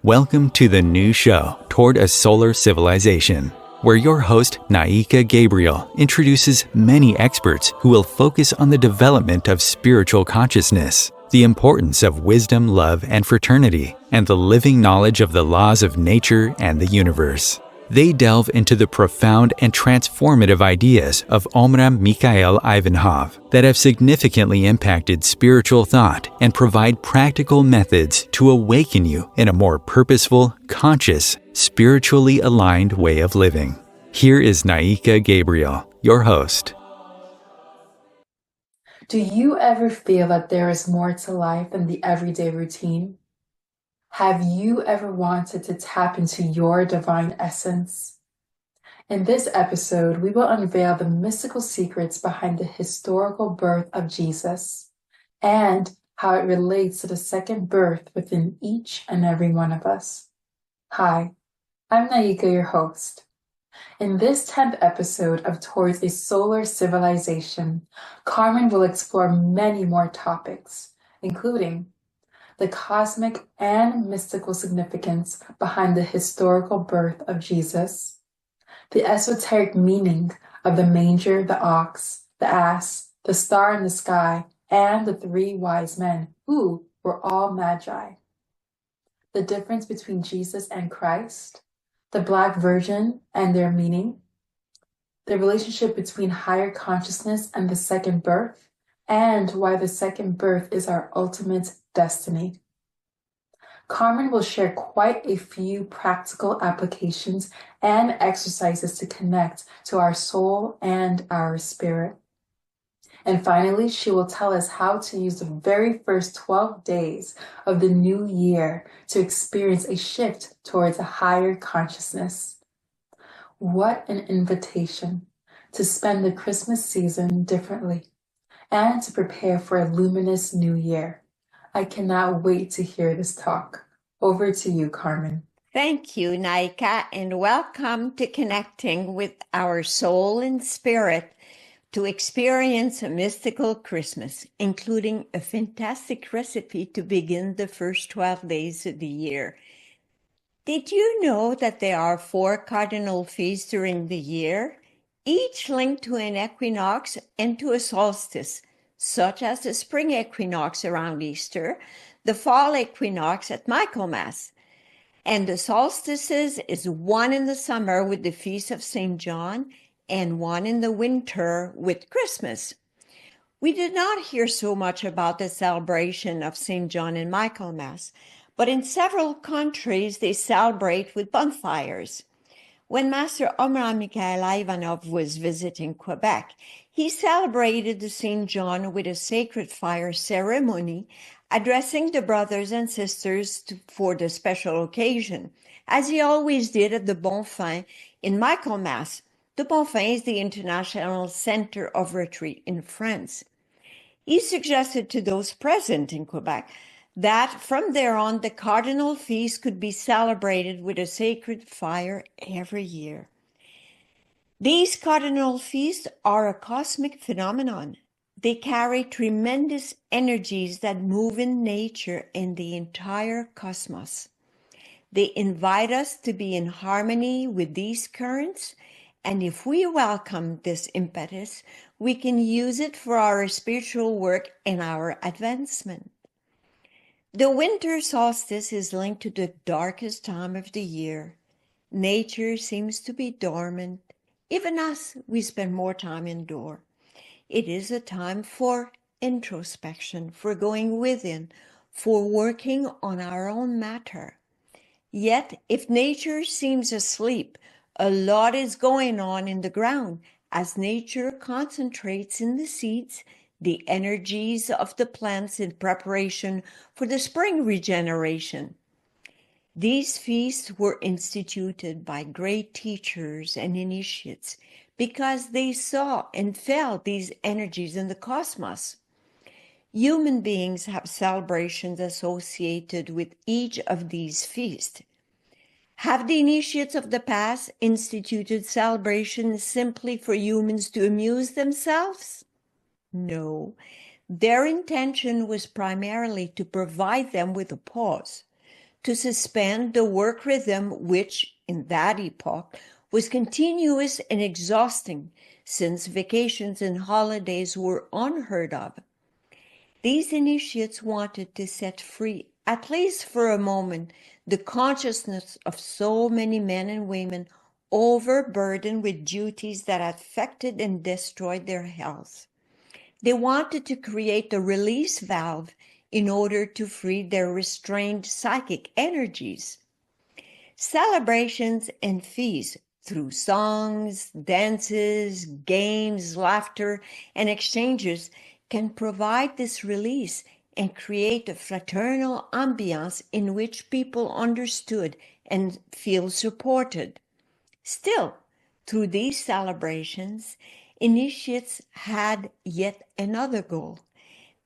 Welcome to the new show, Toward a Solar Civilization, where your host, Naika Gabriel, introduces many experts who will focus on the development of spiritual consciousness, the importance of wisdom, love, and fraternity, and the living knowledge of the laws of nature and the universe. They delve into the profound and transformative ideas of Omraam Mikhaël Aïvanhov that have significantly impacted spiritual thought and provide practical methods to awaken you in a more purposeful, conscious, spiritually aligned way of living. Here is Naika Gabriel, your host. Do you ever feel that there is more to life than the everyday routine? Have you ever wanted to tap into your divine essence? In this episode, we will unveil the mystical secrets behind the historical birth of Jesus and how it relates to the second birth within each and every one of us. Hi, I'm Naika, your host. In this 10th episode of Towards a Solar Civilization, Carmen will explore many more topics, including the cosmic and mystical significance behind the historical birth of Jesus, the esoteric meaning of the manger, the ox, the ass, the star in the sky, and the three wise men, who were all magi, the difference between Jesus and Christ, the Black Virgin and their meaning, the relationship between higher consciousness and the second birth, and why the second birth is our ultimate destiny. Carmen will share quite a few practical applications and exercises to connect to our soul and our spirit. And finally, she will tell us how to use the very first 12 days of the new year to experience a shift towards a higher consciousness. What an invitation to spend the Christmas season differently and to prepare for a luminous new year. I cannot wait to hear this talk. Over to you, Carmen. Thank you, Naika, and welcome to Connecting with Our Soul and Spirit to experience a mystical Christmas, including a fantastic recipe to begin the first 12 days of the year. Did you know that there are 4 cardinal feasts during the year, each linked to an equinox and to a solstice, such as the spring equinox around Easter, the fall equinox at Michaelmas, and the solstices is one in the summer with the Feast of St. John and one in the winter with Christmas. We did not hear so much about the celebration of St. John and Michaelmas, but in several countries they celebrate with bonfires. When Master Omraam Mikhaël Aïvanhov was visiting Quebec, he celebrated the St. John with a sacred fire ceremony, addressing the brothers and sisters for the special occasion, as he always did at the Bonfin in Michaelmas. The Bonfin is the International Center of Retreat in France. He suggested to those present in Quebec that from there on the cardinal feast could be celebrated with a sacred fire every year. These cardinal feasts are a cosmic phenomenon. They carry tremendous energies that move in nature and the entire cosmos. They invite us to be in harmony with these currents, and if we welcome this impetus, we can use it for our spiritual work and our advancement. The winter solstice is linked to the darkest time of the year. Nature seems to be dormant. Even us, we spend more time indoor. It is a time for introspection, for going within, for working on our own matter. Yet, if nature seems asleep, a lot is going on in the ground as nature concentrates in the seeds the energies of the plants in preparation for the spring regeneration. These feasts were instituted by great teachers and initiates because they saw and felt these energies in the cosmos. Human beings have celebrations associated with each of these feasts. Have the initiates of the past instituted celebrations simply for humans to amuse themselves? No, their intention was primarily to provide them with a pause, to suspend the work rhythm, which in that epoch was continuous and exhausting, since vacations and holidays were unheard of. These initiates wanted to set free, at least for a moment, the consciousness of so many men and women overburdened with duties that affected and destroyed their health. They wanted to create a release valve in order to free their restrained psychic energies. Celebrations and feasts through songs, dances, games, laughter, and exchanges can provide this release and create a fraternal ambiance in which people understood and feel supported. Still, through these celebrations, initiates had yet another goal.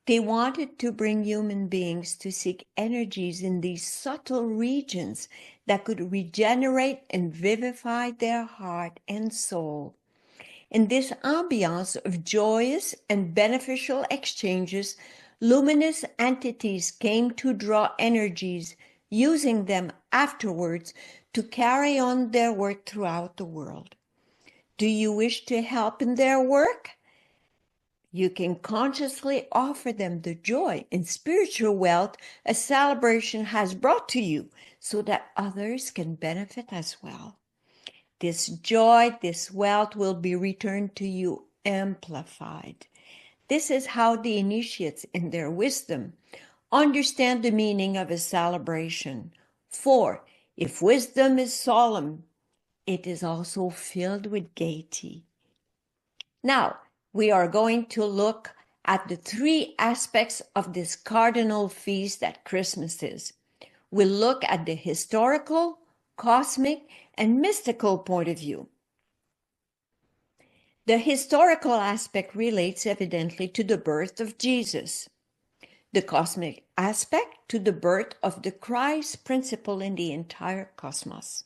They wanted to bring human beings to seek energies in these subtle regions that could regenerate and vivify their heart and soul. In this ambiance of joyous and beneficial exchanges, luminous entities came to draw energies, using them afterwards to carry on their work throughout the world. Do you wish to help in their work? You can consciously offer them the joy and spiritual wealth a celebration has brought to you so that others can benefit as well. This joy, this wealth will be returned to you amplified. This is how the initiates, in their wisdom, understand the meaning of a celebration. For if wisdom is solemn, it is also filled with gaiety. Now, we are going to look at the three aspects of this cardinal feast that Christmas is. We'll look at the historical, cosmic, and mystical point of view. The historical aspect relates evidently to the birth of Jesus. The cosmic aspect to the birth of the Christ principle in the entire cosmos.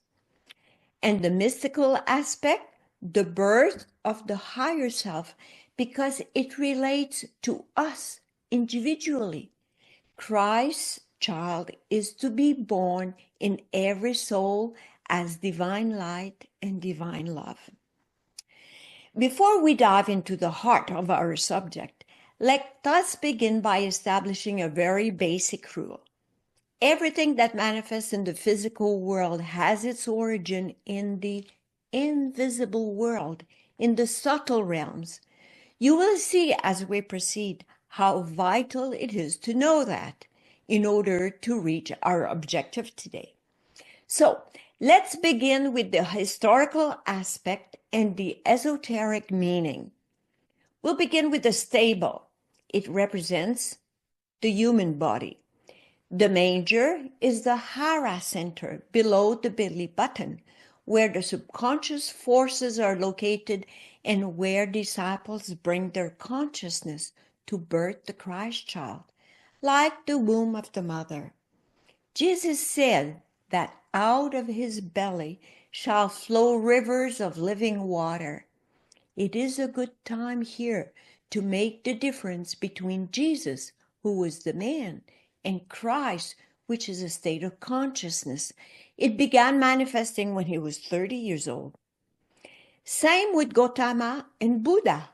And the mystical aspect, the birth of the higher self, because it relates to us individually. Christ's child is to be born in every soul as divine light and divine love. Before we dive into the heart of our subject, let us begin by establishing a very basic rule. Everything that manifests in the physical world has its origin in the invisible world, in the subtle realms. You will see as we proceed how vital it is to know that in order to reach our objective today. So let's begin with the historical aspect and the esoteric meaning. We'll begin with the stable. It represents the human body. The manger is the hara center below the belly button, where the subconscious forces are located and where disciples bring their consciousness to birth the Christ child, like the womb of the mother. Jesus said that out of his belly shall flow rivers of living water. It is a good time here to make the difference between Jesus, who was the man, and Christ, which is a state of consciousness. It began manifesting when he was 30 years old. Same with Gautama and Buddha.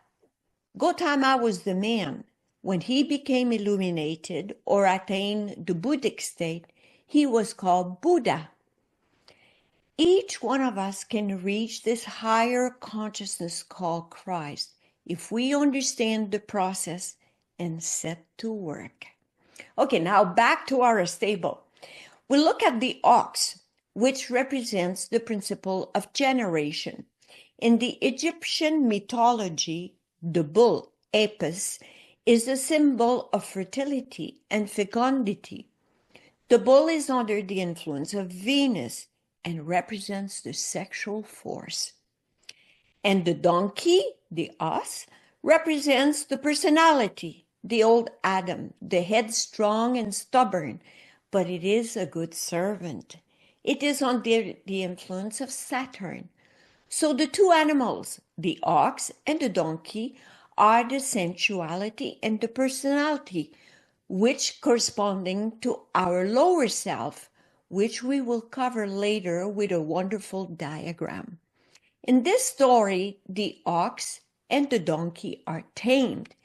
Gautama was the man. When he became illuminated or attained the Buddhic state, he was called Buddha. Each one of us can reach this higher consciousness called Christ if we understand the process and set to work. Okay, now back to our stable. We look at the ox, which represents the principle of generation. In the Egyptian mythology, the bull, Apis, is a symbol of fertility and fecundity. The bull is under the influence of Venus and represents the sexual force. And the donkey, the ass, represents the personality, the old Adam, the headstrong and stubborn, but it is a good servant. It is under the influence of Saturn. So the two animals, the ox and the donkey, are the sensuality and the personality, which corresponding to our lower self, which we will cover later with a wonderful diagram. In this story, the ox and the donkey are tamed,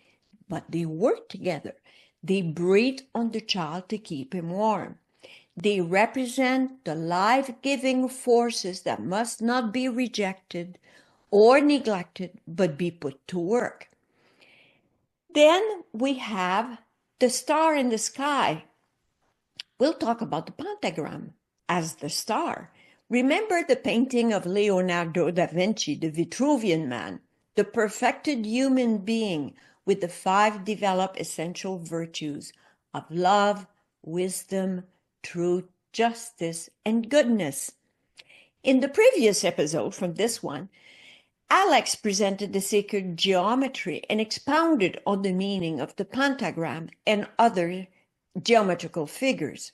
but they work together. They breathe on the child to keep him warm. They represent the life-giving forces that must not be rejected or neglected, but be put to work. Then we have the star in the sky. We'll talk about the pentagram as the star. Remember the painting of Leonardo da Vinci, the Vitruvian Man, the perfected human being with the 5 developed essential virtues of love, wisdom, truth, justice, and goodness. In the previous episode from this one, Alex presented the sacred geometry and expounded on the meaning of the pentagram and other geometrical figures.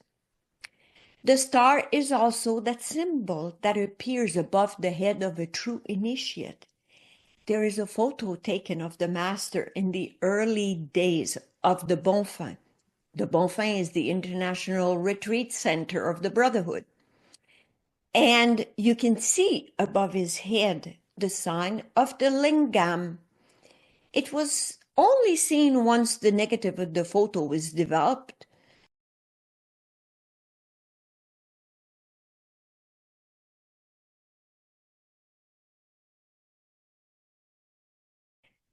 The star is also that symbol that appears above the head of a true initiate. There is a photo taken of the master in the early days of the Bonfim. The Bonfim is the international retreat center of the Brotherhood. And you can see above his head the sign of the lingam. It was only seen once the negative of the photo was developed.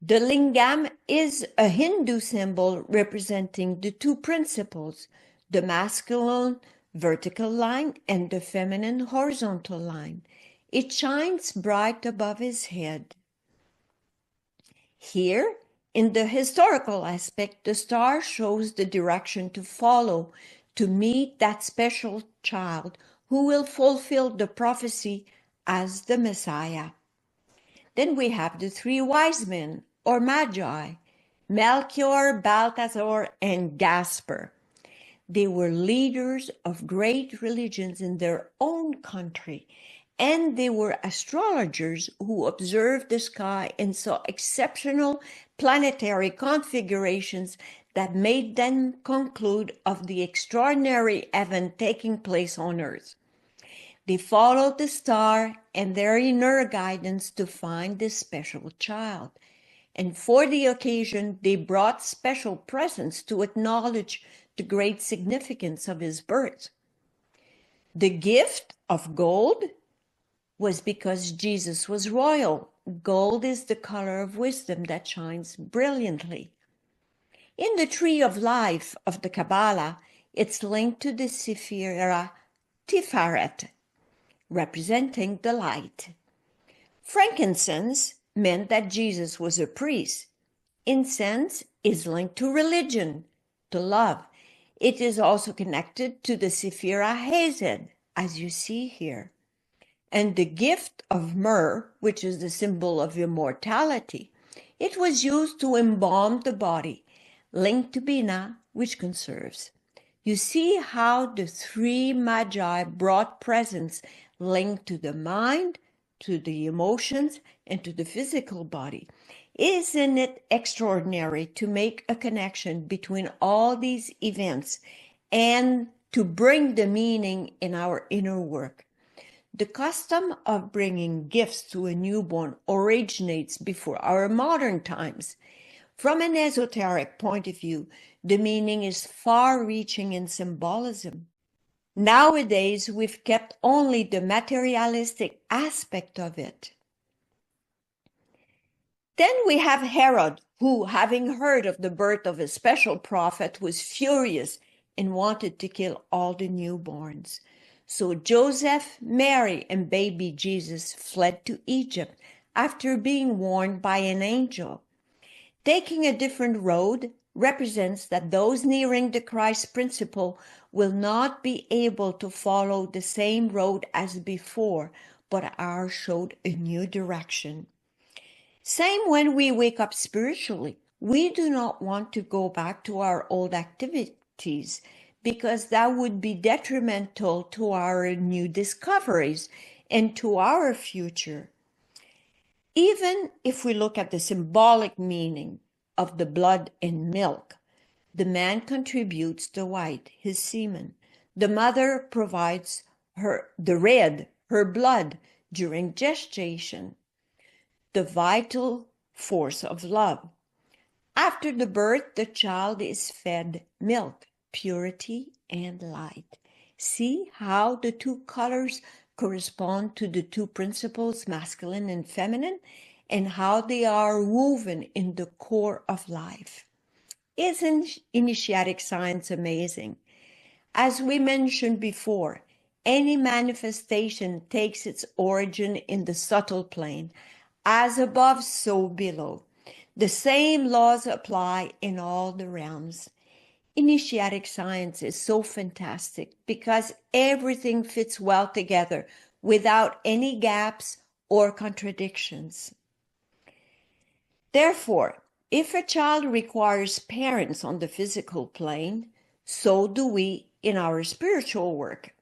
The lingam is a Hindu symbol representing the 2 principles, the masculine vertical line and the feminine horizontal line. It shines bright above his head. Here, in the historical aspect, the star shows the direction to follow to meet that special child who will fulfill the prophecy as the Messiah. Then we have the 3 wise men, or magi, Melchior, Balthazar, and Gaspar. They were leaders of great religions in their own country, and they were astrologers who observed the sky and saw exceptional planetary configurations that made them conclude of the extraordinary event taking place on Earth. They followed the star and their inner guidance to find this special child. And for the occasion, they brought special presents to acknowledge the great significance of his birth. The gift of gold was because Jesus was royal. Gold is the color of wisdom that shines brilliantly. In the tree of life of the Kabbalah, it's linked to the Sephira Tiferet, representing the light. Frankincense meant that Jesus was a priest. Incense is linked to religion, to love. It is also connected to the Sephira Hesed, as you see here. And the gift of myrrh, which is the symbol of immortality, it was used to embalm the body, linked to Bina, which conserves. You see how the 3 magi brought presents linked to the mind, to the emotions, and to the physical body. Isn't it extraordinary to make a connection between all these events and to bring the meaning in our inner work? The custom of bringing gifts to a newborn originates before our modern times. From an esoteric point of view, the meaning is far-reaching in symbolism. Nowadays, we've kept only the materialistic aspect of it. Then we have Herod, who, having heard of the birth of a special prophet, was furious and wanted to kill all the newborns. So Joseph, Mary, and baby Jesus fled to Egypt after being warned by an angel. Taking a different road represents that those nearing the Christ principle will not be able to follow the same road as before, but are showed a new direction. Same when we wake up spiritually. We do not want to go back to our old activities because that would be detrimental to our new discoveries and to our future. Even if we look at the symbolic meaning of the blood and milk, the man contributes the white, his semen. The mother provides her blood during gestation, the vital force of love. After the birth, the child is fed milk, purity, and light. See how the two colors correspond to the two principles, masculine and feminine, and how they are woven in the core of life. Isn't initiatic science amazing? As we mentioned before, any manifestation takes its origin in the subtle plane, as above, so below. The same laws apply in all the realms. Initiatic science is so fantastic because everything fits well together without any gaps or contradictions. Therefore, if a child requires parents on the physical plane, so do we in our spiritual work.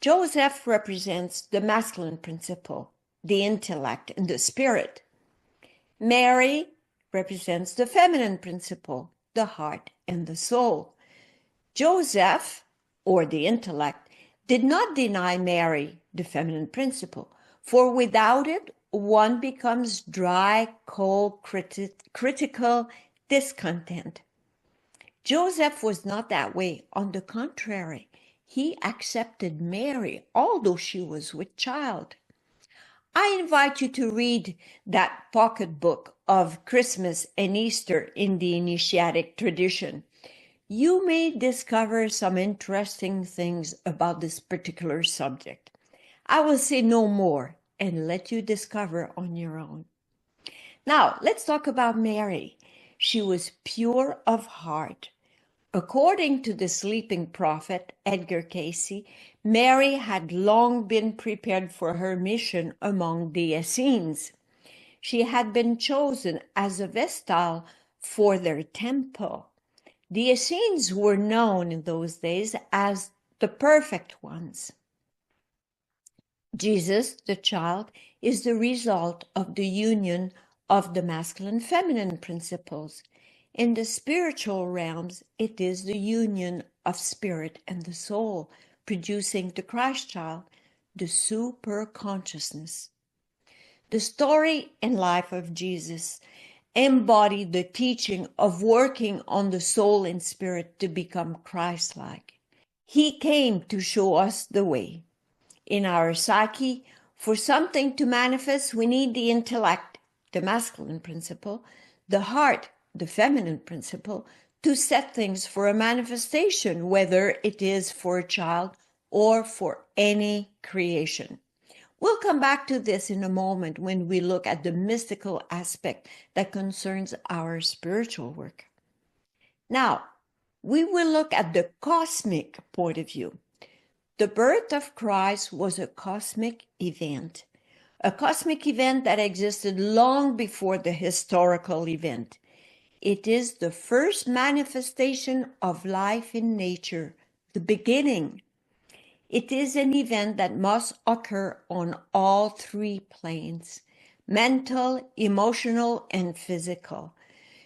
Joseph represents the masculine principle, the intellect and the spirit. Mary represents the feminine principle, the heart and the soul. Joseph, or the intellect, did not deny Mary, the feminine principle, for without it, one becomes dry, cold, critical, discontent. Joseph was not that way. On the contrary, he accepted Mary, although she was with child. I invite you to read that pocketbook of Christmas and Easter in the initiatic tradition. You may discover some interesting things about this particular subject. I will say no more and let you discover on your own. Now, let's talk about Mary. She was pure of heart. According to the sleeping prophet Edgar Cayce, Mary had long been prepared for her mission among the Essenes. She had been chosen as a vestal for their temple. The Essenes were known in those days as the perfect ones. Jesus, the child, is the result of the union of the masculine-feminine principles. In the spiritual realms, it is the union of spirit and the soul, producing the Christ child, the super consciousness. The story and life of Jesus embody the teaching of working on the soul and spirit to become Christ-like. He came to show us the way. In our psyche, for something to manifest, we need the intellect, the masculine principle, the heart, the feminine principle, to set things for a manifestation, whether it is for a child or for any creation. We'll come back to this in a moment when we look at the mystical aspect that concerns our spiritual work. Now, we will look at the cosmic point of view. The birth of Christ was a cosmic event that existed long before the historical event. It is the first manifestation of life in nature, the beginning. It is an event that must occur on all three planes: mental, emotional, and physical.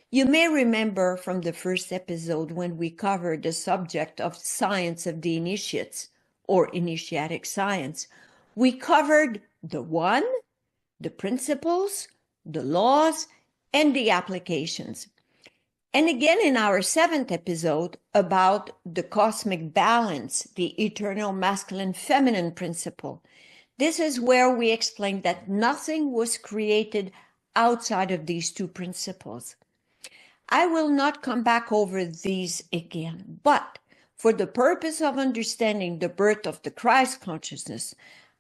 You may remember from the first episode when we covered the subject of science of the initiates, or initiatic science. We covered the one, the principles, the laws, and the applications. And again in our 7th episode about the cosmic balance, the eternal masculine-feminine principle. This is where we explained that nothing was created outside of these two principles. I will not come back over these again, but for the purpose of understanding the birth of the Christ consciousness,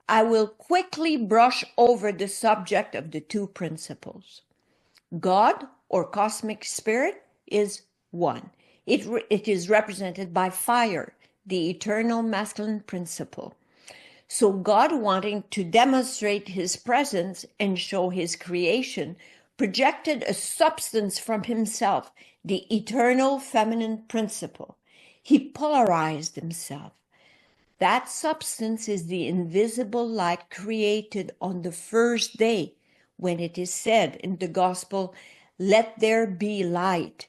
I will quickly brush over the subject of the two principles. God, or cosmic spirit, is one. It is represented by fire, the eternal masculine principle. So God, wanting to demonstrate his presence and show his creation, projected a substance from himself, the eternal feminine principle. He polarized himself. That substance is the invisible light created on the first day, when it is said in the gospel, "Let there be light."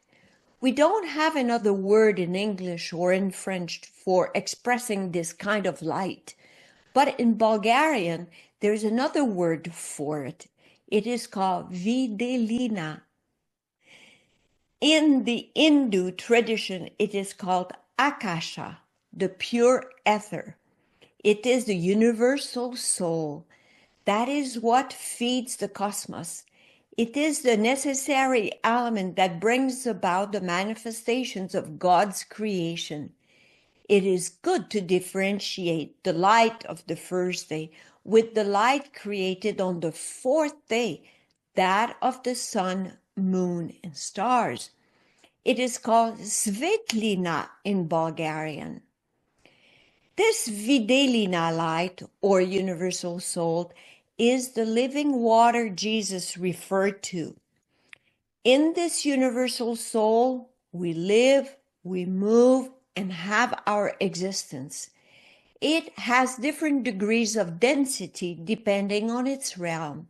We don't have another word in English or in French for expressing this kind of light, but in Bulgarian, there's another word for it. It is called Videlina. In the Hindu tradition, it is called Akasha, the pure ether. It is the universal soul. That is what feeds the cosmos. It is the necessary element that brings about the manifestations of God's creation. It is good to differentiate the light of the first day with the light created on the fourth day, that of the sun, moon, and stars. It is called Svetlina in Bulgarian. This Videlina light, or universal soul, is the living water Jesus referred to. In this universal soul, we live, we move, and have our existence. It has different degrees of density depending on its realm.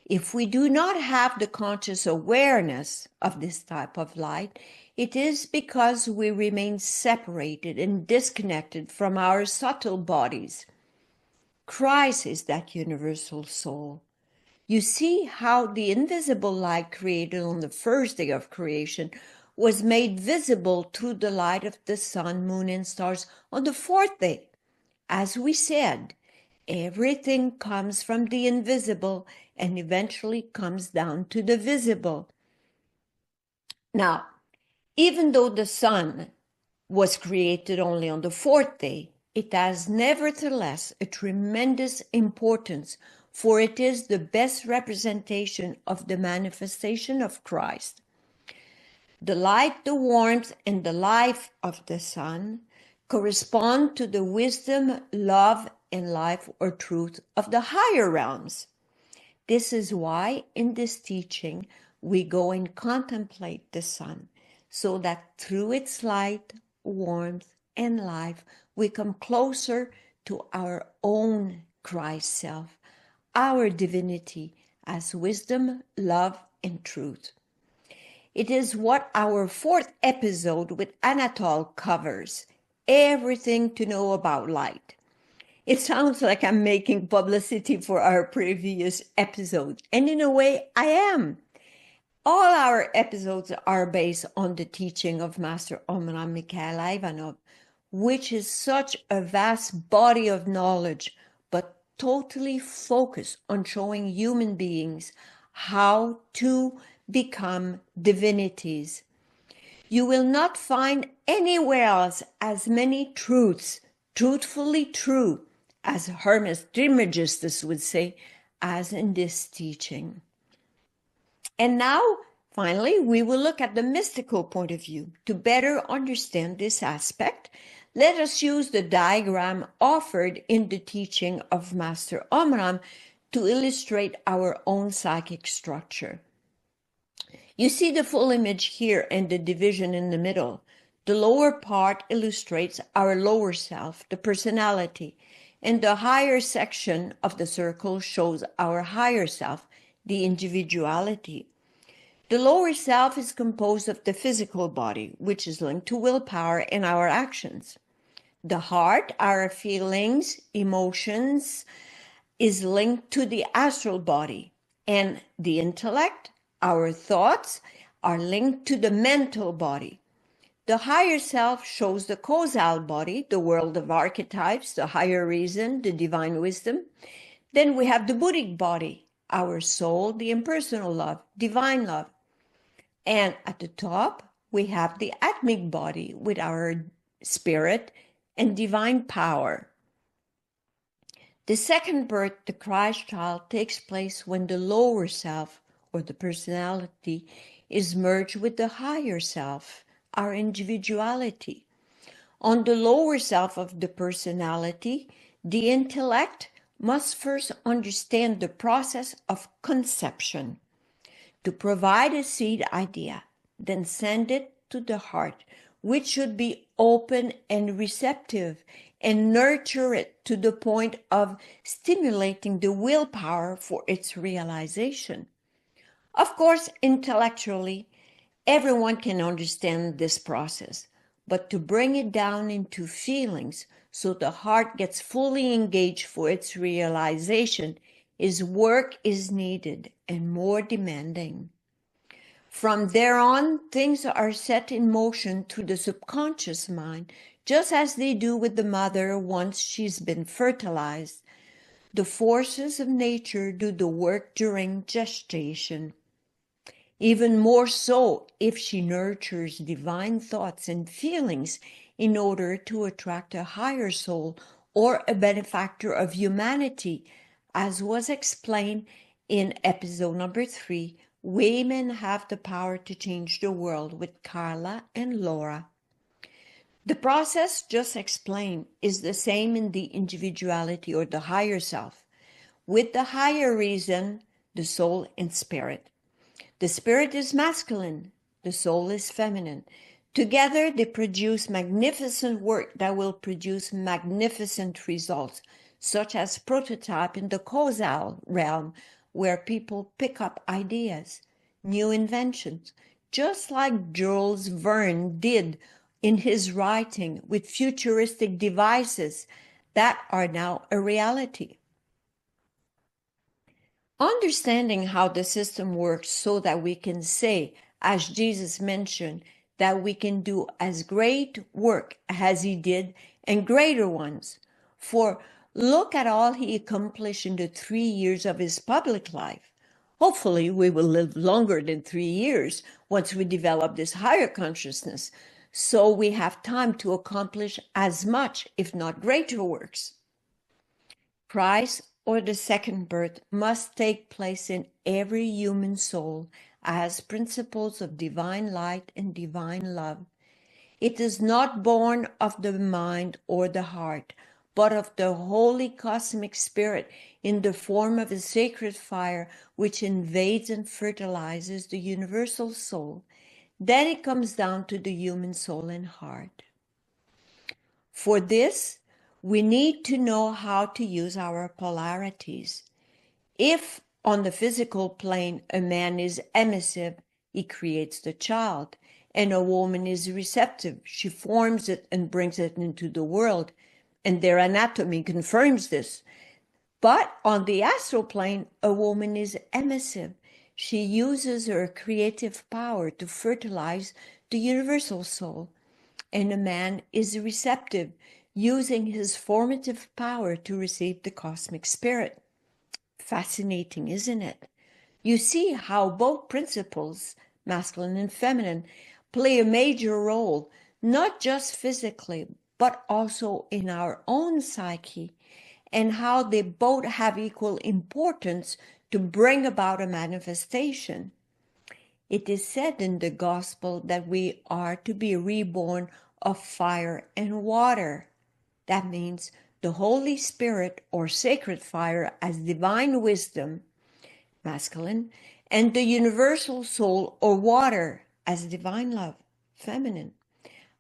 If we do not have the conscious awareness of this type of light, it is because we remain separated and disconnected from our subtle bodies. Christ is that universal soul. You see how the invisible light created on the first day of creation was made visible through the light of the sun, moon, and stars on the fourth day. As we said, everything comes from the invisible and eventually comes down to the visible. Now, even though the sun was created only on the fourth day, it has nevertheless a tremendous importance, for it is the best representation of the manifestation of Christ. The light, the warmth, and the life of the sun correspond to the wisdom, love, and life or truth of the higher realms. This is why in this teaching we go and contemplate the sun, so that through its light, warmth, and life we come closer to our own Christ self, our divinity as wisdom, love, and truth. It is what our fourth episode with Anatole covers, everything to know about light. It sounds like I'm making publicity for our previous episode, and in a way I am. All our episodes are based on the teaching of Master Omraam Mikhaël Aïvanhov, which is such a vast body of knowledge, but totally focused on showing human beings how to become divinities. You will not find anywhere else as many truths, truthfully true, as Hermes Trismegistus would say, as in this teaching. And now, finally, we will look at the mystical point of view. To better understand this aspect, let us use the diagram offered in the teaching of Master Omraam to illustrate our own psychic structure. You see the full image here and the division in the middle. The lower part illustrates our lower self, the personality, and the higher section of the circle shows our higher self, the individuality. The lower self is composed of the physical body, which is linked to willpower and our actions. The heart, our feelings, emotions, is linked to the astral body, and the intellect, our thoughts, are linked to the mental body. The higher self shows the causal body, the world of archetypes, the higher reason, the divine wisdom. Then we have the Buddhic body, our soul, the impersonal love, divine love. And at the top, we have the Atmic body with our spirit and divine power. The second birth, the Christ child, takes place when the lower self, or the personality, is merged with the higher self, our individuality. On the lower self of the personality, the intellect must first understand the process of conception. To provide a seed idea, then send it to the heart, which should be open and receptive, and nurture it to the point of stimulating the willpower for its realization. Of course, intellectually, Everyone can understand this process, but to bring it down into feelings so the heart gets fully engaged for its realization work is needed and more demanding. From there on, things are set in motion through the subconscious mind, just as they do with the mother once she's been fertilized. The forces of nature do the work during gestation. Even more so if she nurtures divine thoughts and feelings in order to attract a higher soul or a benefactor of humanity, as was explained in episode number 3, Women Have the Power to Change the World with Carla and Laura. The process just explained is the same in the individuality or the higher self, with the higher reason, the soul and spirit. The spirit is masculine, the soul is feminine. Together they produce magnificent work that will produce magnificent results, such as prototype in the causal realm, where people pick up ideas, new inventions, just like Jules Verne did in his writing with futuristic devices that are now a reality. Understanding how the system works so that we can say, as Jesus mentioned, that we can do as great work as he did and greater ones. For look at all he accomplished in the 3 years of his public life. Hopefully we will live longer than 3 years once we develop this higher consciousness, so we have time to accomplish as much, if not greater works. Christ or the second birth must take place in every human soul as principles of divine light and divine love. It is not born of the mind or the heart, but of the holy cosmic spirit in the form of a sacred fire which invades and fertilizes the universal soul. Then it comes down to the human soul and heart. For this, we need to know how to use our polarities. If on the physical plane a man is emissive, he creates the child, and a woman is receptive, she forms it and brings it into the world, and their anatomy confirms this. But on the astral plane, a woman is emissive. She uses her creative power to fertilize the universal soul, and a man is receptive, using his formative power to receive the cosmic spirit. Fascinating, isn't it? You see how both principles, masculine and feminine, play a major role, not just physically, but also in our own psyche, and how they both have equal importance to bring about a manifestation. It is said in the gospel that we are to be reborn of fire and water. That means the Holy Spirit or sacred fire as divine wisdom, masculine, and the universal soul or water as divine love, feminine.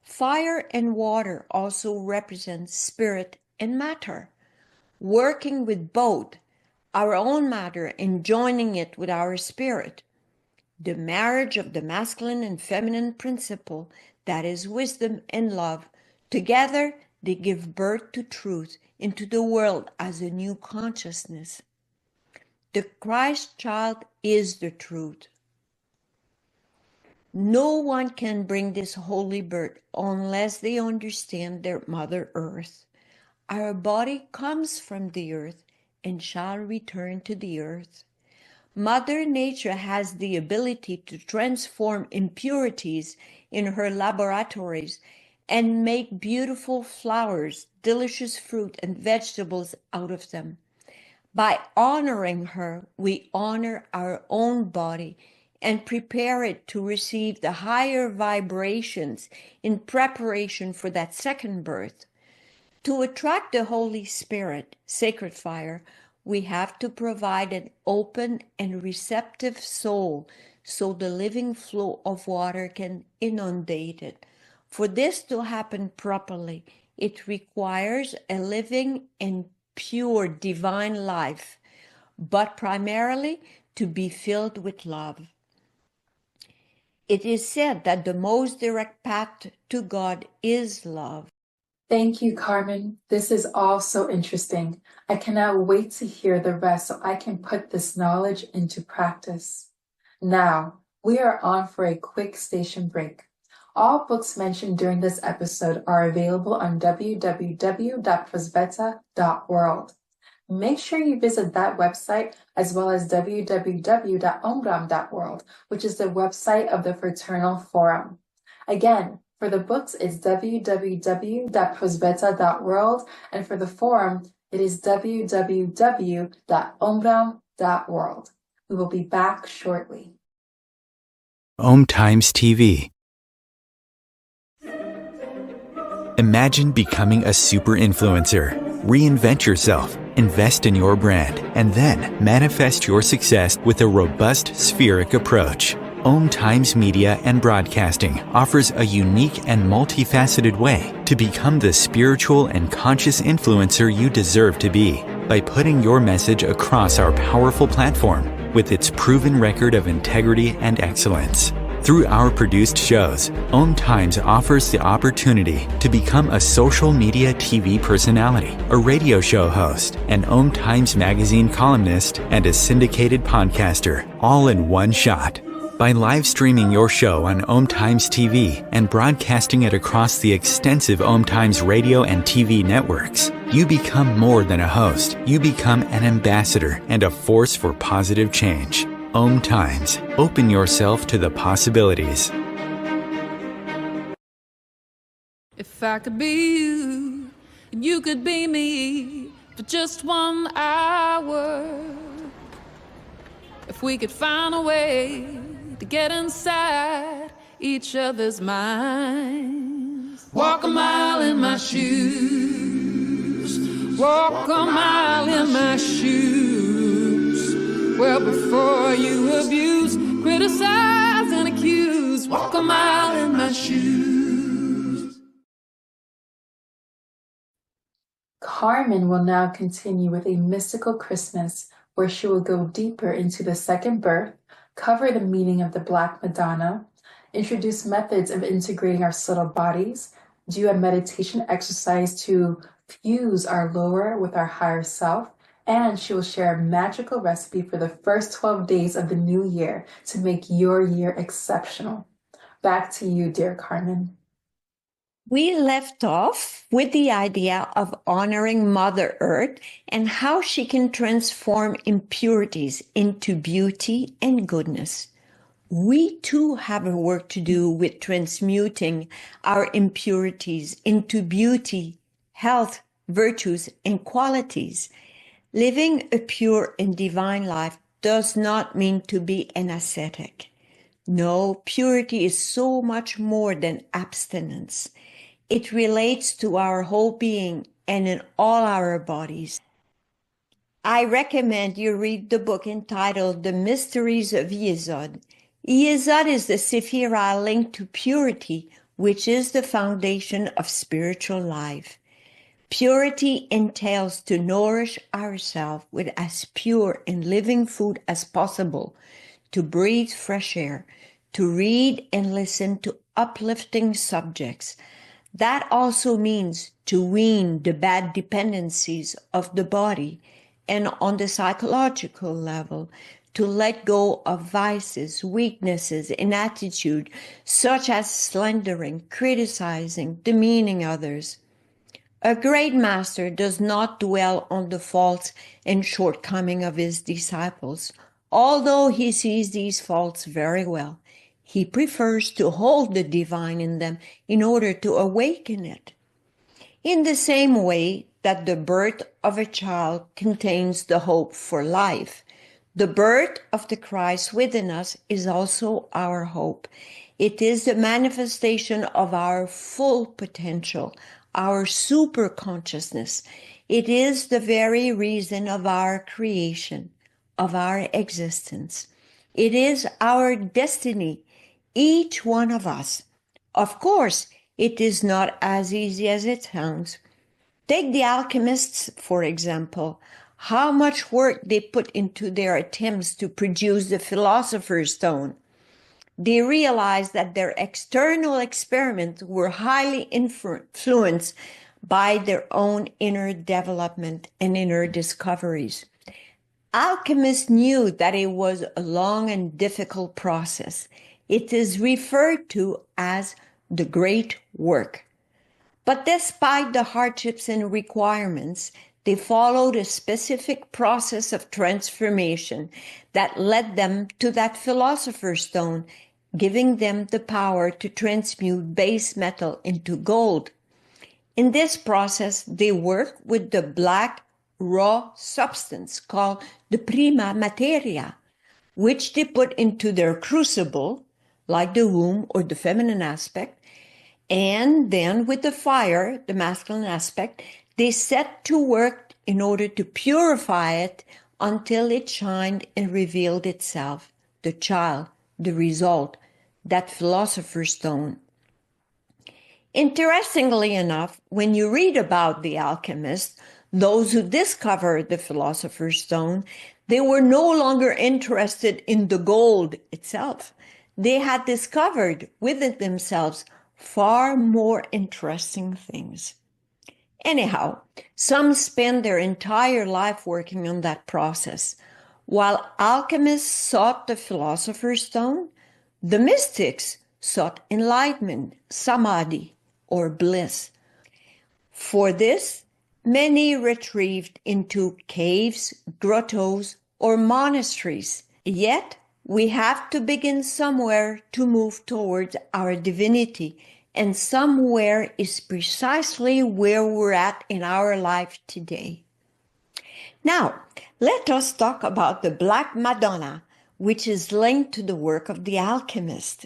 Fire and water also represent spirit and matter. Working with both, our own matter and joining it with our spirit. The marriage of the masculine and feminine principle, that is wisdom and love, together they give birth to truth into the world as a new consciousness. The Christ child is the truth. No one can bring this holy birth unless they understand their Mother Earth. Our body comes from the earth and shall return to the earth. Mother Nature has the ability to transform impurities in her laboratories and make beautiful flowers, delicious fruit, and vegetables out of them. By honoring her, we honor our own body and prepare it to receive the higher vibrations in preparation for that second birth. To attract the Holy Spirit, sacred fire, we have to provide an open and receptive soul so the living flow of water can inundate it. For this to happen properly, it requires a living and pure divine life, but primarily to be filled with love. It is said that the most direct path to God is love. Thank you, Carmen. This is all so interesting. I cannot wait to hear the rest so I can put this knowledge into practice. Now, we are on for a quick station break. All books mentioned during this episode are available on www.prosveta.world. Make sure you visit that website as well as www.omraam.world, which is the website of the Fraternal Forum. Again, for the books, it's www.prosveta.world, and for the forum, it is www.omraam.world. We will be back shortly. Om Times TV. Imagine becoming a super influencer. Reinvent yourself, invest in your brand, and then manifest your success with a robust spheric approach. Om Times Media and Broadcasting offers a unique and multifaceted way to become the spiritual and conscious influencer you deserve to be by putting your message across our powerful platform with its proven record of integrity and excellence. Through our produced shows, Om Times offers the opportunity to become a social media TV personality, a radio show host, an Om Times magazine columnist, and a syndicated podcaster, all in one shot. By live streaming your show on Om Times TV and broadcasting it across the extensive Om Times radio and TV networks, you become more than a host. You become an ambassador and a force for positive change. Om Times. Open yourself to the possibilities. If I could be you, and you could be me for just 1 hour. If we could find a way to get inside each other's minds. Walk a mile in my shoes. Walk a mile in my shoes. Well, before you abuse, criticize, and accuse, walk a mile in my shoes. Carmen will now continue with a mystical Christmas where she will go deeper into the second birth, cover the meaning of the Black Madonna, introduce methods of integrating our subtle bodies, do a meditation exercise to fuse our lower with our higher self, and she will share a magical recipe for the first 12 days of the new year to make your year exceptional. Back to you, dear Carmen. We left off with the idea of honoring Mother Earth and how she can transform impurities into beauty and goodness. We too have a work to do with transmuting our impurities into beauty, health, virtues, and qualities. Living a pure and divine life does not mean to be an ascetic. No, purity is so much more than abstinence. It relates to our whole being and in all our bodies. I recommend you read the book entitled The Mysteries of Yesod. Yesod is the sephira linked to purity, which is the foundation of spiritual life. Purity entails to nourish ourselves with as pure and living food as possible, to breathe fresh air, to read and listen to uplifting subjects. That also means to wean the bad dependencies of the body, and on the psychological level, to let go of vices, weaknesses, and attitude such as slandering, criticizing, demeaning others. A great master does not dwell on the faults and shortcomings of his disciples, although he sees these faults very well. He prefers to hold the divine in them in order to awaken it. In the same way that the birth of a child contains the hope for life, the birth of the Christ within us is also our hope. It is the manifestation of our full potential, our super consciousness. It is the very reason of our creation, of our existence. It is our destiny, each one of us. Of course, it is not as easy as it sounds. Take the alchemists, for example. How much work they put into their attempts to produce the philosopher's stone. they realized that their external experiments were highly influenced by their own inner development and inner discoveries. Alchemists knew that it was a long and difficult process. It is referred to as the great work. But despite the hardships and requirements, they followed a specific process of transformation that led them to that philosopher's stone, giving them the power to transmute base metal into gold. In this process, they work with the black, raw substance called the prima materia, which they put into their crucible, like the womb or the feminine aspect, and then with the fire, the masculine aspect, they set to work in order to purify it until it shined and revealed itself, the child, the result, that philosopher's stone. Interestingly enough, when you read about the alchemists, those who discovered the philosopher's stone, they were no longer interested in the gold itself. They had discovered within themselves far more interesting things. Anyhow, some spend their entire life working on that process. While alchemists sought the philosopher's stone, the mystics sought enlightenment, samadhi, or bliss. For this, many retrieved into caves, grottos, or monasteries. Yet, we have to begin somewhere to move towards our divinity, and somewhere is precisely where we're at in our life today. Now, let us talk about the Black Madonna, which is linked to the work of the alchemist.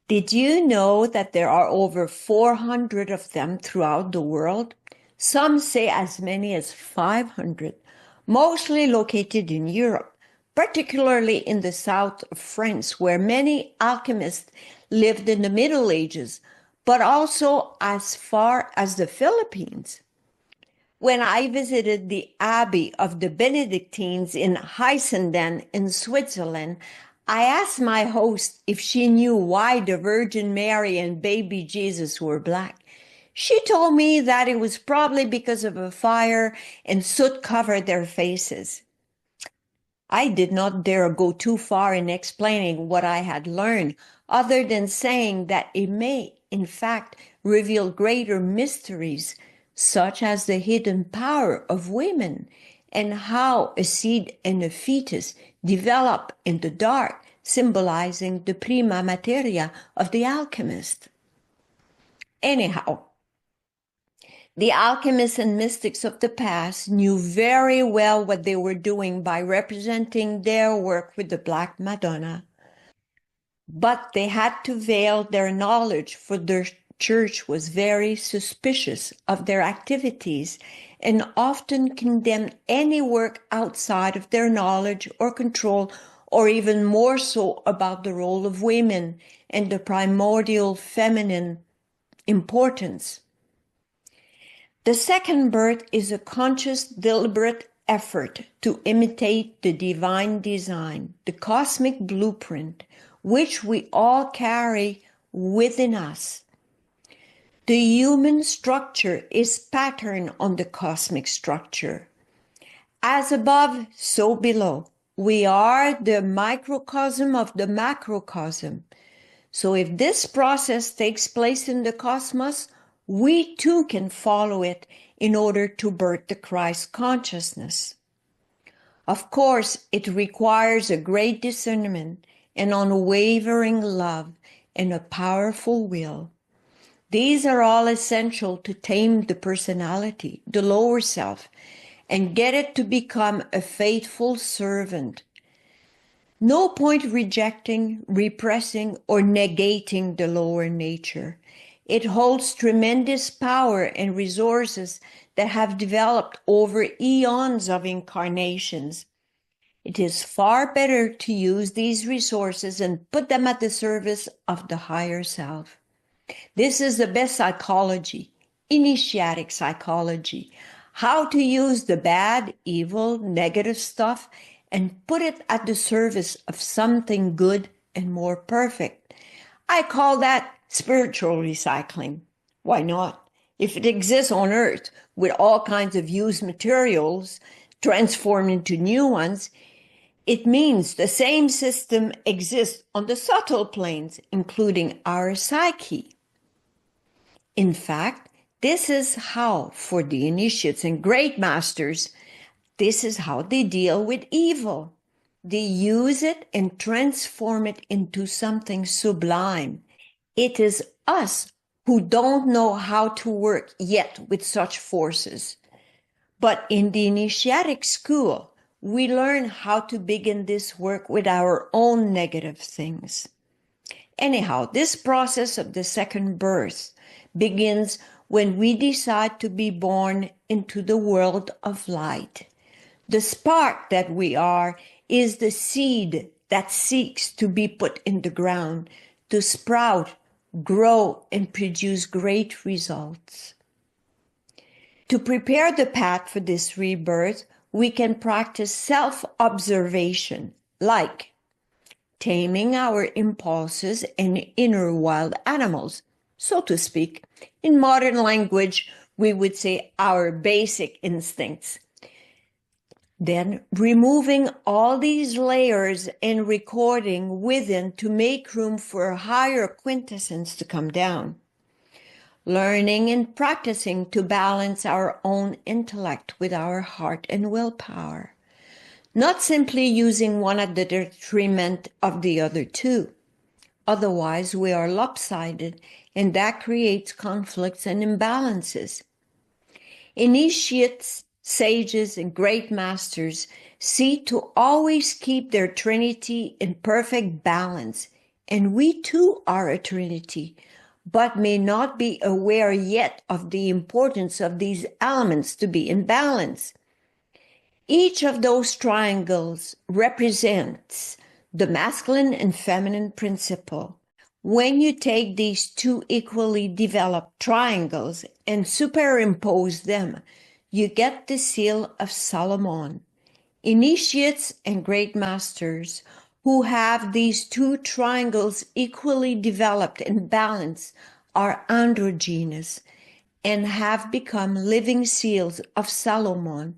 Did you know that there are over 400 of them throughout the world? Some say as many as 500, mostly located in Europe, particularly in the south of France, where many alchemists lived in the Middle Ages, but also as far as the Philippines. When I visited the Abbey of the Benedictines in Heissenden in Switzerland, I asked my host if she knew why the Virgin Mary and baby Jesus were black. She told me that it was probably because of a fire and soot covered their faces. I did not dare go too far in explaining what I had learned, other than saying that it may, in fact, reveal greater mysteries, such as the hidden power of women and how a seed and a fetus develop in the dark, symbolizing the prima materia of the alchemist. Anyhow, the alchemists and mystics of the past knew very well what they were doing by representing their work with the Black Madonna. But they had to veil their knowledge, for their church was very suspicious of their activities and often condemned any work outside of their knowledge or control, or even more so about the role of women and the primordial feminine importance. The second birth is a conscious, deliberate effort to imitate the divine design, the cosmic blueprint, which we all carry within us. The human structure is patterned on the cosmic structure. As above, so below. We are the microcosm of the macrocosm. So if this process takes place in the cosmos, we too can follow it in order to birth the Christ consciousness. Of course, it requires a great discernment, an unwavering love, and a powerful will. These are all essential to tame the personality, the lower self, and get it to become a faithful servant. No point rejecting, repressing, or negating the lower nature. It holds tremendous power and resources that have developed over eons of incarnations. It is far better to use these resources and put them at the service of the higher self. This is the best psychology, initiatic psychology, how to use the bad, evil, negative stuff and put it at the service of something good and more perfect. I call that spiritual recycling. Why not? If it exists on Earth with all kinds of used materials transformed into new ones, it means the same system exists on the subtle planes, including our psyche. In fact, this is how, for the initiates and great masters, this is how they deal with evil. They use it and transform it into something sublime. It is us who don't know how to work yet with such forces. But in the initiatic school, we learn how to begin this work with our own negative things. Anyhow, this process of the second birth begins when we decide to be born into the world of light. The spark that we are is the seed that seeks to be put in the ground, to sprout, grow, and produce great results. To prepare the path for this rebirth, we can practice self-observation, like taming our impulses and inner wild animals, so to speak. In modern language, we would say our basic instincts. Then removing all these layers and recording within to make room for a higher quintessence to come down. Learning and practicing to balance our own intellect with our heart and willpower. Not simply using one at the detriment of the other two. Otherwise, we are lopsided, and that creates conflicts and imbalances. Initiates, sages, and great masters seek to always keep their trinity in perfect balance, and we too are a trinity, but may not be aware yet of the importance of these elements to be in balance. Each of those triangles represents the masculine and feminine principle. When you take these two equally developed triangles and superimpose them, you get the seal of Solomon. Initiates and great masters who have these two triangles equally developed and balanced are androgynous and have become living seals of Solomon.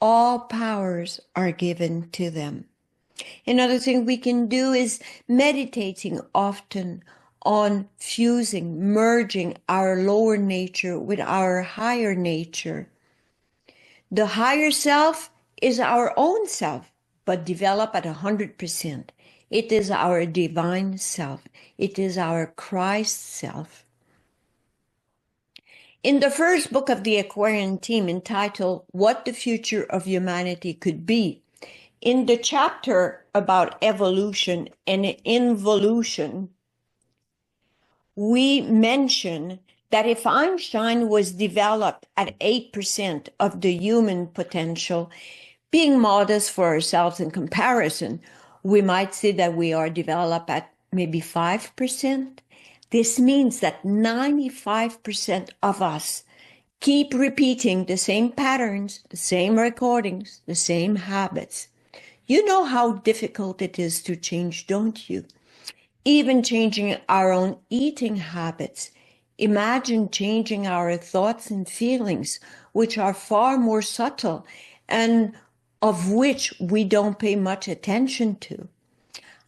All powers are given to them. Another thing we can do is meditating often on fusing, merging our lower nature with our higher nature. The higher self is our own self, but developed at 100%. It is our divine self. It is our Christ self. In the first book of the Aquarian Team, entitled What the Future of Humanity Could Be, in the chapter about evolution and involution, we mention that if Einstein was developed at 8% of the human potential, being modest for ourselves in comparison, we might say that we are developed at maybe 5%. This means that 95% of us keep repeating the same patterns, the same recordings, the same habits. You know how difficult it is to change, don't you? Even changing our own eating habits. Imagine changing our thoughts and feelings, which are far more subtle and of which we don't pay much attention to.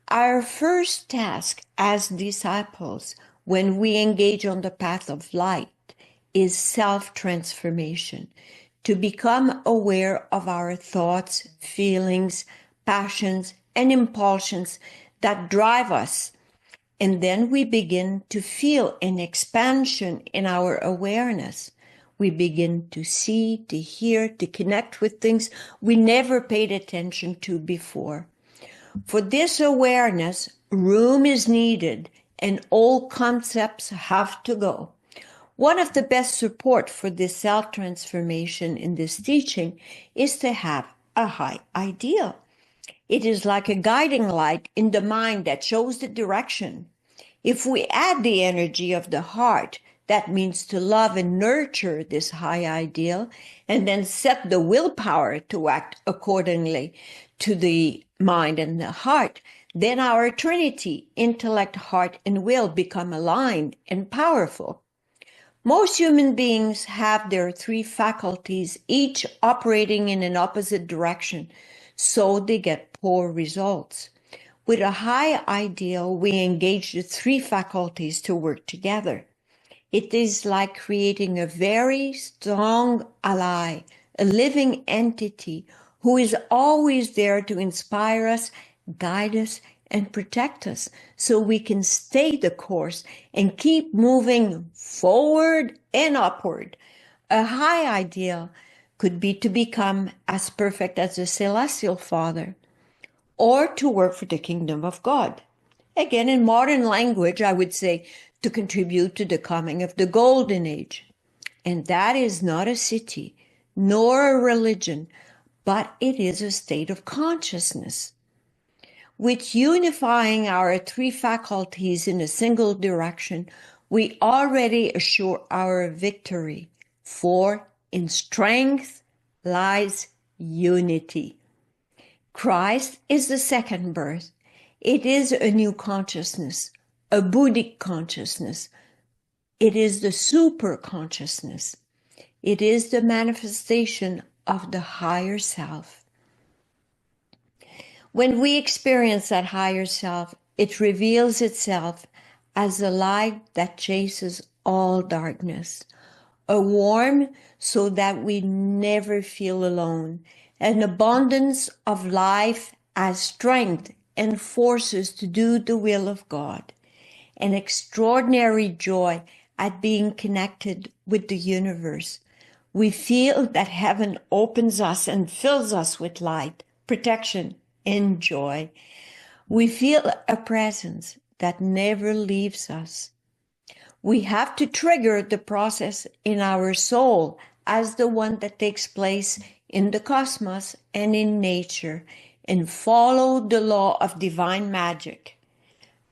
Our first task as disciples, when we engage on the path of light, is self-transformation, to become aware of our thoughts, feelings, passions, and impulsions that drive us. And then we begin to feel an expansion in our awareness. We begin to see, to hear, to connect with things we never paid attention to before. For this awareness, room is needed and old concepts have to go. One of the best support for this self-transformation in this teaching is to have a high ideal. It is like a guiding light in the mind that shows the direction. If we add the energy of the heart, that means to love and nurture this high ideal, and then set the willpower to act accordingly to the mind and the heart, Then our Trinity, intellect, heart, and will, become aligned and powerful. Most human beings have their three faculties, each operating in an opposite direction, so they get poor results. With a high ideal, we engage the three faculties to work together. It is like creating a very strong ally, a living entity who is always there to inspire us, guide us, and protect us so we can stay the course and keep moving forward and upward. A high ideal could be to become as perfect as the Celestial Father or to work for the kingdom of God. Again, in modern language, I would say to contribute to the coming of the Golden Age. And that is not a city, nor a religion, but it is a state of consciousness. With unifying our three faculties in a single direction, we already assure our victory, for in strength lies unity. Christ is the second birth. It is a new consciousness, a Buddhic consciousness. It is the super consciousness. It is the manifestation of the higher self. When we experience that higher self, it reveals itself as a light that chases all darkness, a warmth so that we never feel alone, an abundance of life as strength and forces to do the will of God, an extraordinary joy at being connected with the universe. We feel that heaven opens us and fills us with light, protection, and joy. We feel a presence that never leaves us. We have to trigger the process in our soul as the one that takes place in the cosmos and in nature, and follow the law of divine magic.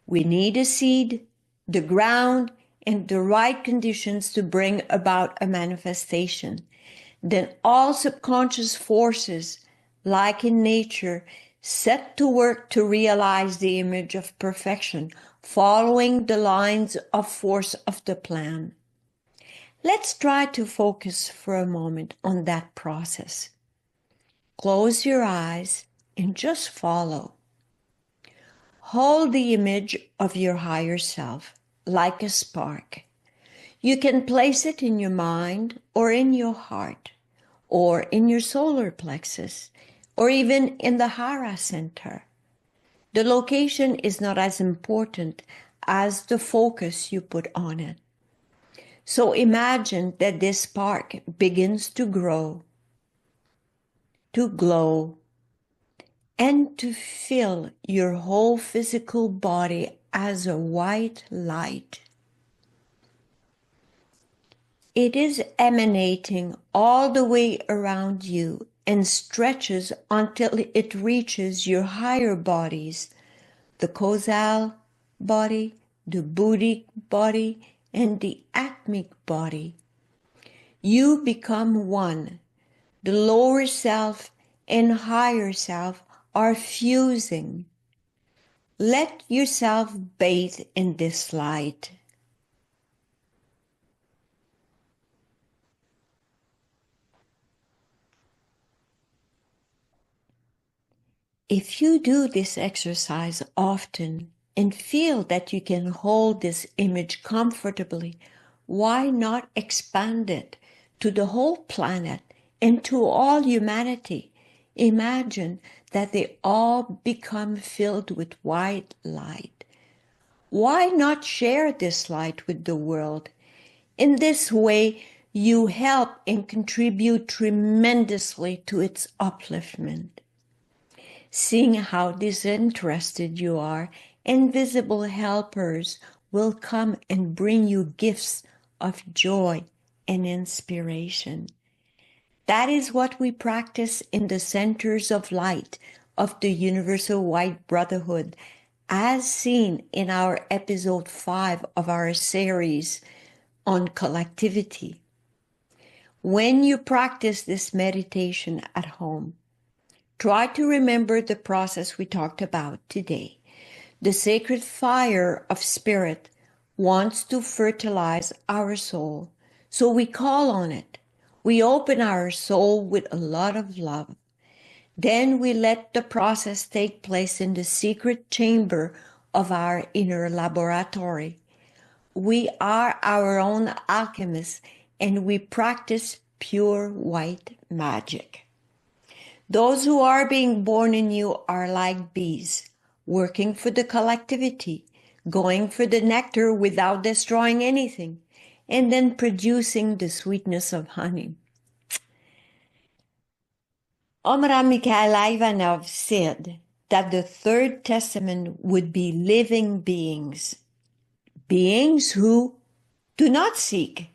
We need a seed, the ground, and the right conditions to bring about a manifestation. Then all subconscious forces, like in nature, set to work to realize the image of perfection, following the lines of force of the plan. Let's try to focus for a moment on that process. Close your eyes and just follow. Hold the image of your higher self like a spark. You can place it in your mind or in your heart or in your solar plexus or even in the Hara center. The location is not as important as the focus you put on it. So imagine that this spark begins to grow, to glow, and to fill your whole physical body as a white light. It is emanating all the way around you and stretches until it reaches your higher bodies, the causal body, the Buddhic body, and the Atmic body. You become one. The lower self and higher self are fusing. Let yourself bathe in this light. If you do this exercise often and feel that you can hold this image comfortably, why not expand it to the whole planet and to all humanity? Imagine that they all become filled with white light. Why not share this light with the world? In this way, you help and contribute tremendously to its upliftment. Seeing how disinterested you are, invisible helpers will come and bring you gifts of joy and inspiration. That is what we practice in the centers of light of the Universal White Brotherhood, as seen in our episode 5 of our series on collectivity. When you practice this meditation at home, try to remember the process we talked about today. The sacred fire of spirit wants to fertilize our soul. So we call on it. We open our soul with a lot of love. Then we let the process take place in the secret chamber of our inner laboratory. We are our own alchemists, and we practice pure white magic. Those who are being born anew are like bees, working for the collectivity, going for the nectar without destroying anything, and then producing the sweetness of honey. Omraam Mikhaël Aïvanhov said that the third testament would be living beings, beings who do not seek.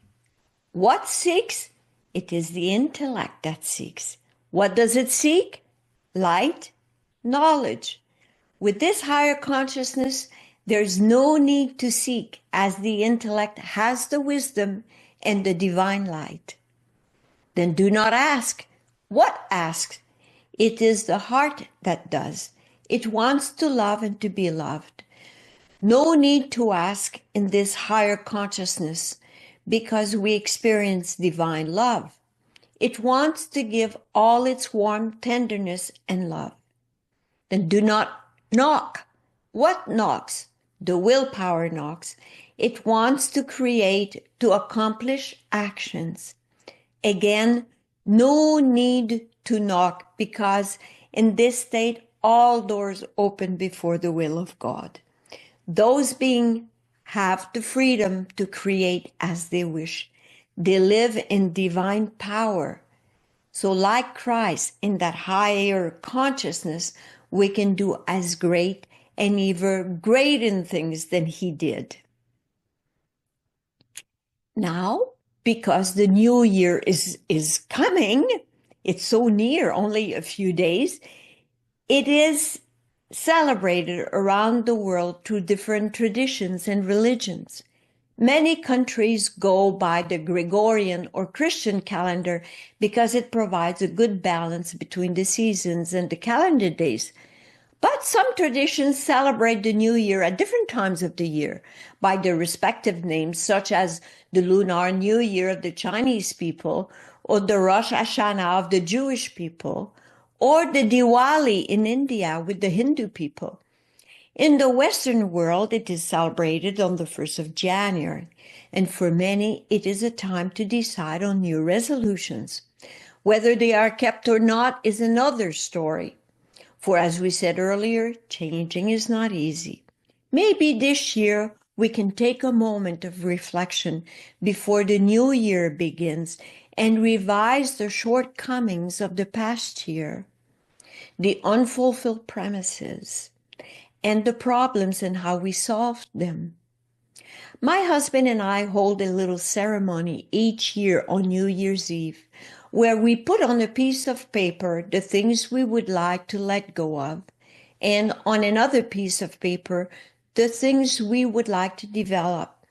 What seeks? It is the intellect that seeks. What does it seek? Light, knowledge. With this higher consciousness, there's no need to seek, as the intellect has the wisdom and the divine light. Then do not ask. What asks? It is the heart that does. It wants to love and to be loved. No need to ask in this higher consciousness, because we experience divine love. It wants to give all its warmth, tenderness, and love. Then do not knock. What knocks? The willpower knocks. It wants to create, to accomplish actions. Again, no need to knock, because in this state, all doors open before the will of God. Those beings have the freedom to create as they wish. They live in divine power. So like Christ, in that higher consciousness, we can do as great and even greater things than he did. Now, because the new year is coming, it's so near, only a few days, it is celebrated around the world through different traditions and religions. Many countries go by the Gregorian or Christian calendar because it provides a good balance between the seasons and the calendar days. But some traditions celebrate the new year at different times of the year by their respective names, such as the Lunar New Year of the Chinese people, or the Rosh Hashanah of the Jewish people, or the Diwali in India with the Hindu people. In the Western world, it is celebrated on the 1st of January, and for many, it is a time to decide on new resolutions. Whether they are kept or not is another story. For as we said earlier, changing is not easy. Maybe this year we can take a moment of reflection before the new year begins and revise the shortcomings of the past year, the unfulfilled premises, and the problems and how we solved them. My husband and I hold a little ceremony each year on New Year's Eve, where we put on a piece of paper the things we would like to let go of, and on another piece of paper the things we would like to develop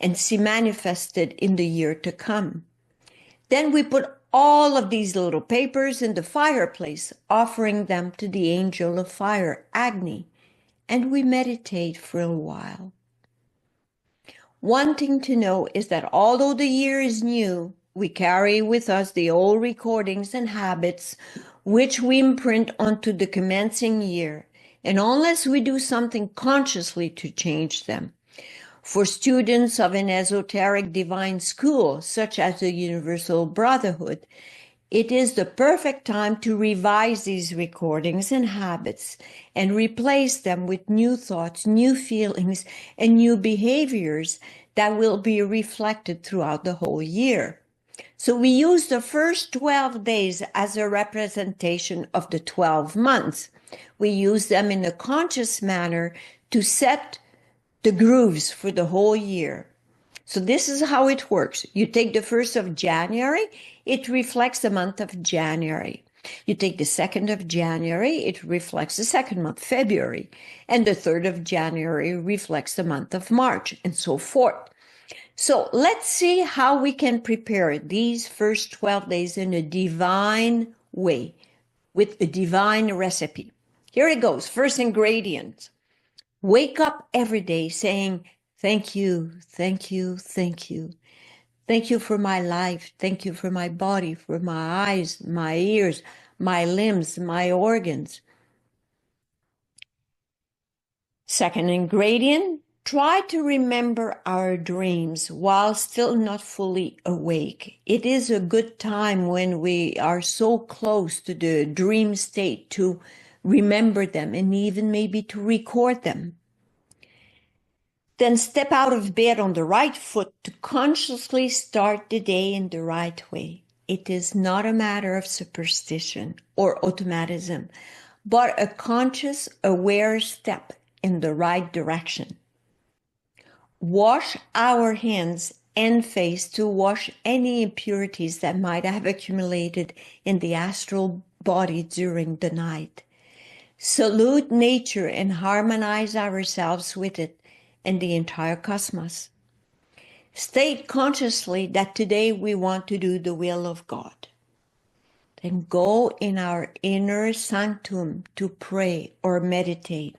and see manifested in the year to come. Then we put all of these little papers in the fireplace, offering them to the angel of fire, Agni, and we meditate for a while. One thing to know is that although the year is new, we carry with us the old recordings and habits which we imprint onto the commencing year, and unless we do something consciously to change them. For students of an esoteric divine school, such as the Universal Brotherhood, it is the perfect time to revise these recordings and habits and replace them with new thoughts, new feelings, and new behaviors that will be reflected throughout the whole year. So we use the first 12 days as a representation of the 12 months. We use them in a conscious manner to set the grooves for the whole year. So this is how it works. You take the 1st of January, it reflects the month of January. You take the 2nd of January, it reflects the second month, February. And the 3rd of January reflects the month of March, and so forth. So let's see how we can prepare these first 12 days in a divine way, with a divine recipe. Here it goes. First ingredient, Wake up every day saying, thank you, thank you, thank you. Thank you for my life. Thank you for my body, for my eyes, my ears, my limbs, my organs. Second ingredient, try to remember our dreams while still not fully awake. It is a good time when we are so close to the dream state to remember them and even maybe to record them. Then step out of bed on the right foot to consciously start the day in the right way. It is not a matter of superstition or automatism, but a conscious, aware step in the right direction. Wash our hands and face to wash any impurities that might have accumulated in the astral body during the night. Salute nature and harmonize ourselves with it and the entire cosmos. State consciously that today we want to do the will of God. Then go in our inner sanctum to pray or meditate.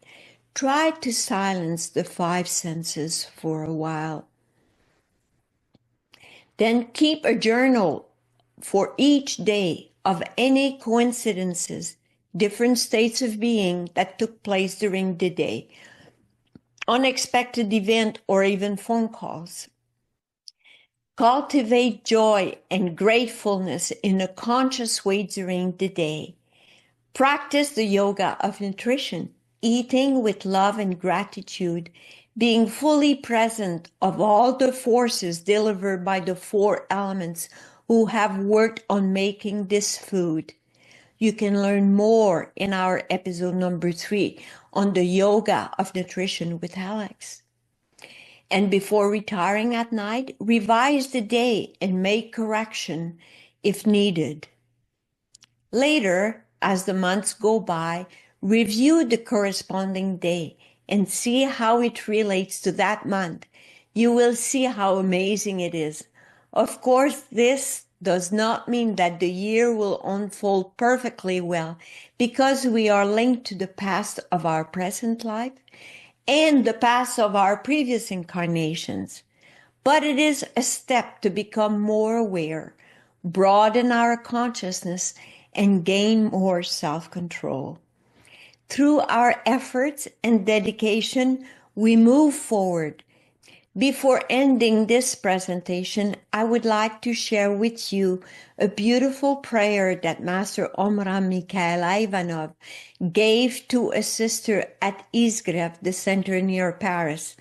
Try to silence the five senses for a while. Then keep a journal for each day of any coincidences, different states of being that took place during the day, unexpected event or even phone calls. Cultivate joy and gratefulness in a conscious way during the day. Practice the yoga of nutrition, eating with love and gratitude, being fully present of all the forces delivered by the four elements who have worked on making this food. You can learn more in our episode number 3 on the yoga of nutrition with Alex. And before retiring at night, revise the day and make correction if needed. Later, as the months go by, review the corresponding day and see how it relates to that month. You will see how amazing it is. Of course, this does not mean that the year will unfold perfectly well, because we are linked to the past of our present life and the past of our previous incarnations. But it is a step to become more aware, broaden our consciousness, and gain more self-control. Through our efforts and dedication, we move forward. Before ending this presentation, I would like to share with you a beautiful prayer that Master Omraam Mikhaël Aïvanhov gave to a sister at Izgrev, the center near Paris,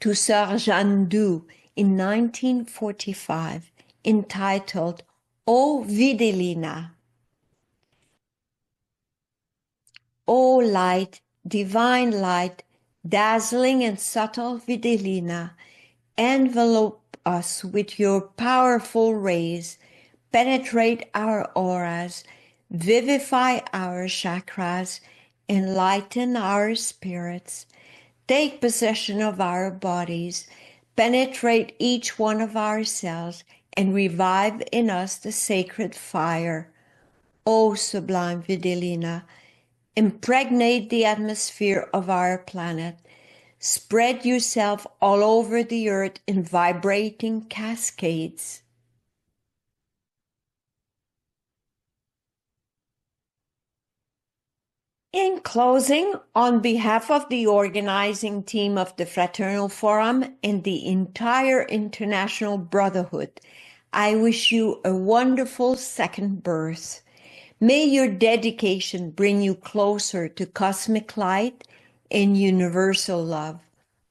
to Sœur Jeanne d'U in 1945, entitled, O Videlina. O light, divine light, dazzling and subtle Videlina, envelope us with your powerful rays, penetrate our auras, vivify our chakras, enlighten our spirits, take possession of our bodies, penetrate each one of our cells, and revive in us the sacred fire. O sublime Videlina, impregnate the atmosphere of our planet. Spread yourself all over the earth in vibrating cascades. In closing, on behalf of the organizing team of the Fraternal Forum and the entire International Brotherhood, I wish you a wonderful second birth. May your dedication bring you closer to cosmic light and universal love.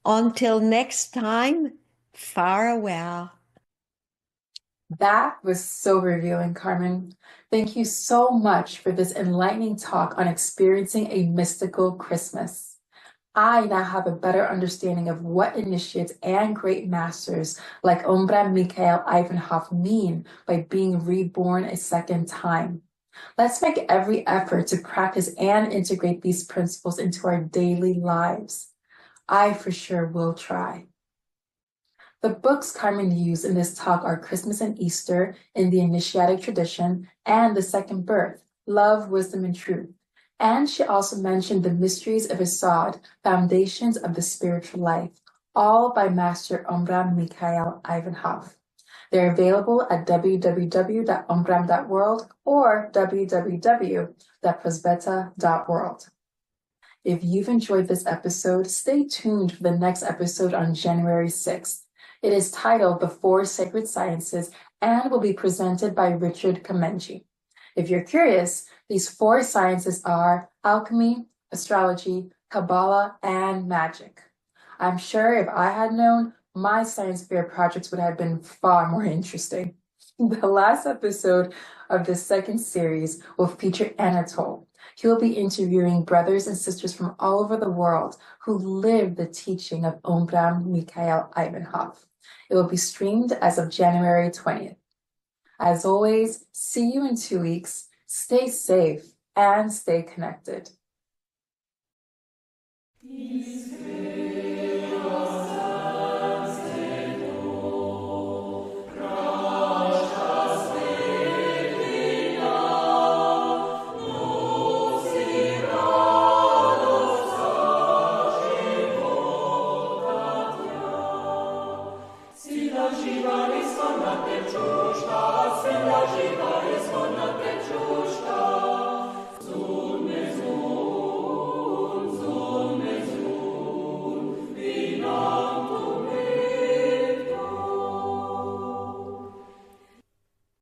Until next time, farewell. That was so revealing, Carmen. Thank you so much for this enlightening talk on experiencing a mystical Christmas. I now have a better understanding of what initiates and great masters like Omraam Mikhaël Aïvanhov mean by being reborn a second time. Let's make every effort to practice and integrate these principles into our daily lives. I for sure will try. The books Carmen used in this talk are Christmas and Easter in the Initiatic Tradition and The Second Birth, Love, Wisdom, and Truth. And she also mentioned the mysteries of Asad, foundations of the spiritual life, all by Master Omraam Mikhaël Aïvanhov. They're available at www.omraam.world or www.prosveta.world. If you've enjoyed this episode, stay tuned for the next episode on January 6th. It is titled The Four Sacred Sciences and will be presented by Richard Kamenji. If you're curious, these four sciences are alchemy, astrology, Kabbalah, and magic. I'm sure if I had known, my science fair projects would have been far more interesting. The last episode of the second series will feature Anatole. He will be interviewing brothers and sisters from all over the world who live the teaching of Omraam Mikhaël Aïvanhov. It will be streamed as of January 20th. As always, see you in 2 weeks. Stay safe and stay connected. Peace.